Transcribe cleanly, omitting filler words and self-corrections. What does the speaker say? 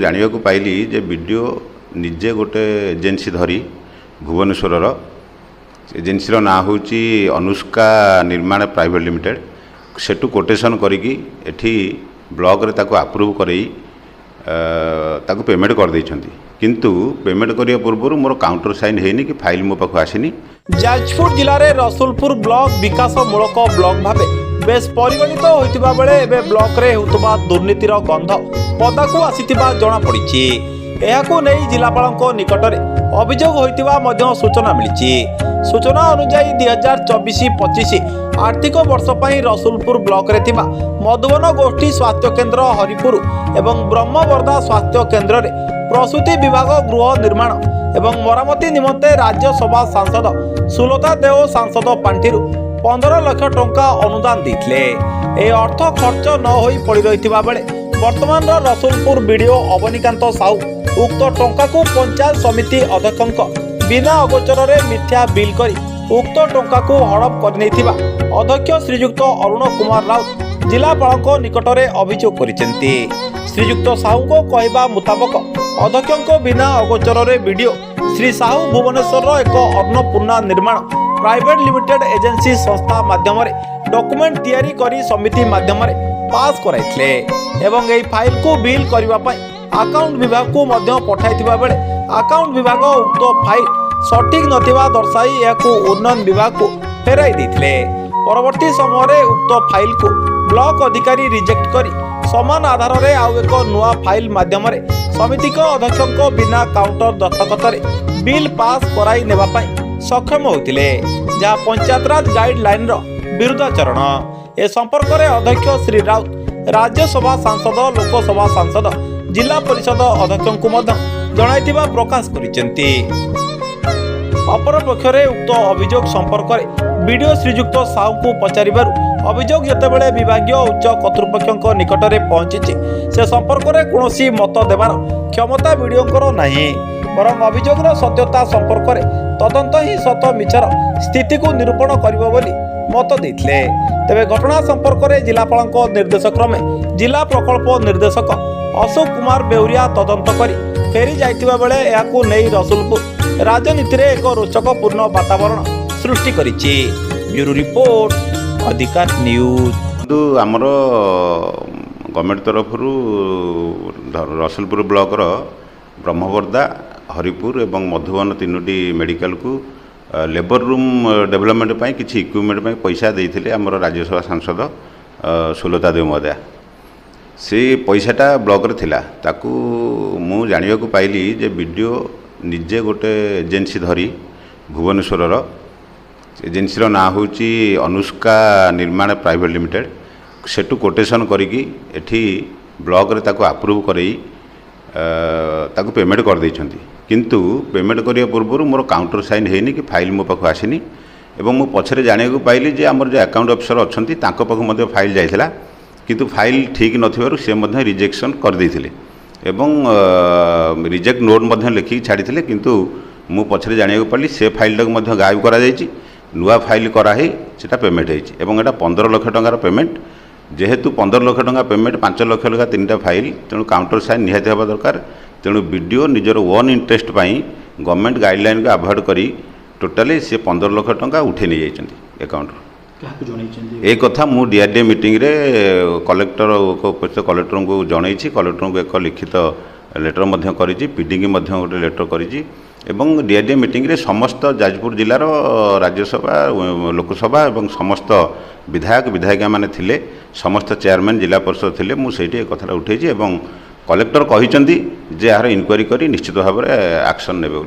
जानिया को पाइली जे वीडियो निजे गोटे एजेन्सी धरी भुवनेश्वर एजेन्सी ना हूँ अनुष्का निर्माण प्राइवेट लिमिटेड सेटू कोटेशन करी एठी ब्लॉक रे ताको अप्रूव करई ताको पेमेंट कर देइछंती किंतु पेमेंट करिया पूर्व मोर काउंटर साइन हेनी कि फाइल मो पाखु आसीनी। जाजपुर जिले में रसुलपुर ब्लॉक विकासमूलक ब्लॉक भावे बेस परिगणित होइतिबा बेले एबे ब्लॉक रे होतबा दुर्नीतिर गंध पदाकू आसीतिबा जणा पड़िछि। एहाकू नै जिलापालक निकट में अभियोग होइतिबा मध्य सूचना मिलिछि। सूचना अनुसार 2024-25 आर्थिक वर्ष पई रसुलपुर ब्लॉक रे थिबा मधुबन गोष्ठी स्वास्थ्य केन्द्र हरिपुर एवं ब्रह्मवर्धा स्वास्थ्य केन्द्र रे प्रसूति विभाग गृह निर्माण एवं मरामती निमंते राज्यसभा सांसद सुलता देव सांसद पांठि 15 लाख टंका अनुदान देथिले। ए अर्थ खर्च न होई पड़ी रहितिबा बेले वर्तमान रसुलपुर बीडीओ अवनीकांत साहू उक्त टंका को पंचायत समिति अध्यक्ष बिना अगोचर रे मिथ्या बिल करी उक्त टंका को हड़प करनेथिबा अध्यक्ष श्रीयुक्त अरुण कुमार राउत जिलापालक निकट में अभियोग करिसेंती। श्रीयुक्त साहू को कहवा मुताबक अध्यक्ष बिना अगोचर रे वीडियो श्री साहू भुवनेश्वर एक अन्नपूर्णा निर्माण प्राइवेट लिमिटेड एजेन्सी संस्था माध्यम डॉक्यूमेंट तैयारी करी समिति माध्यम पास कराइथिले एवं एई फाइल को बिल करबा पई अकाउंट विभाग को मध्य पठाइथिबा बेले अकाउंट विभाग उक्त फाइल सठिक नथिबा दर्शाई याकू उन्नयन विभाग को फेराई देथिले। परवर्ती समय उक्त फाइल को ब्लॉक अधिकारी रिजेक्ट करी समान आधार रे आउ एक नुआ फाइल माध्यम समिति अध्यक्ष बिना काउंटर दस्तखत बिल पास कराई नेबा पई सक्षम होतिले जहाँ पंचायतराज गाइडलाइन विरुद्धाचरण। ए संपर्क में अध्यक्ष श्री राउत राज्यसभा सांसद लोकसभा सांसद जिला परिषद अध्यक्ष को जणाइथिबा प्रकाश करिसेंती। अपर पक्षरे उक्त अभियोग संपर्क में वीडियो श्रीयुक्त साहू को पचारिबारु अभियोग जेतेबेले विभागीय उच्च कर्तृपक्षक निकट में पहुंची से संपर्क में कौनसी मत देवार क्षमता वीडियोंकर नहीं बरं अभियोगर सत्यता संपर्क में तदंत ही सत मिछर स्थिति को निरूपण करिबो बोली मत देथिले। तेबे घटना संपर्क में जिलापालक निर्देश क्रमे जिला प्रकल्प निर्देशक अशोक कुमार बेउरिया तदंत करी फेरी जाइतिबा बेले याकू नै रसुलपुर राजनीति रे एक रोचकपूर्ण वातावरण सृष्टि करिछि। ब्यूरो रिपोर्ट अधिकार न्यूज। आमर गवर्नमेंट तरफ रसुलपुर ब्लॉक ब्रह्मवर्धा हरिपुर एवं मधुबन तीनोटी मेडिकल को लेबर रूम डेवलपमेंट पाई किछि इक्विपमेंट पाई पैसा देइथिले आमर राज्यसभा सांसद सुलता देव महोदया। से पैसाटा ब्लॉक रे थिला ताकू मु जानिया को पाइली जे वीडियो निजे गोटे एजेन्सी धरी भुवनेश्वर एजेन्सी ना हूँ अनुष्का निर्माण प्राइवेट लिमिटेड सेटू कोटेशन करी एठी ब्लॉक रे ताको अप्रूव करई ताको पेमेंट कर देइछंती किंतु पेमेंट करिया पूर्व मोर काउंटर साइन हेनी कि फाइल मो पाखु आसीनी एवं मु पछरे जानिया को पाइली जे हमर जो अकाउंट ऑफिसर अछंती ताको पाखु मध्ये फाइल जाइथिला किंतु फाइल ठीक नथिबारु से मध्ये रिजेक्शन कर देइथिले एवं रिजेक्ट नोट मध्ये लिखि छाड़ीथिले किंतु मु पछरे जानिया को पाइली से फाइल टाक मध्ये गायब करा जायछि नुआ फाइल करा हे सेटा पेमेंट हेछि एवं एटा 15 लाख टंकार पेमेंट जेहेतु 15 लाख टंका पेमेंट 5 लाख लगा 3टा फाइल तेणु काउंटर साइन निहाती हेबा दरकार तेणु वीडियो निजर ओन इंटरेस्ट पाई गवर्नमेंट गाइडलाइन को अवॉइड करी टोटाली से 15 लाख टंका उठे नहीं जाइछन्ती अकाउंट एक कथा मु डीआरडीए मीटिंग रे कलेक्टर को कलेक्टर को जनईछि कलेक्टर को एक लिखित लेटर मध्य करिछि पीडी की मध्य गोटे लेटर करिछि एवं डीआरडीए मीटिंग रे समस्त जाजपुर जिलार राज्यसभा लोकसभा एवं समस्त विधायक विधायिका माने थिले समस्त चेयरमैन जिला परिषद थिले मु सेठी कथा उठेछि एवं कलेक्टर कहिसंती जे यार इनक्वारी करी निश्चित भाव में एक्शन नेबे।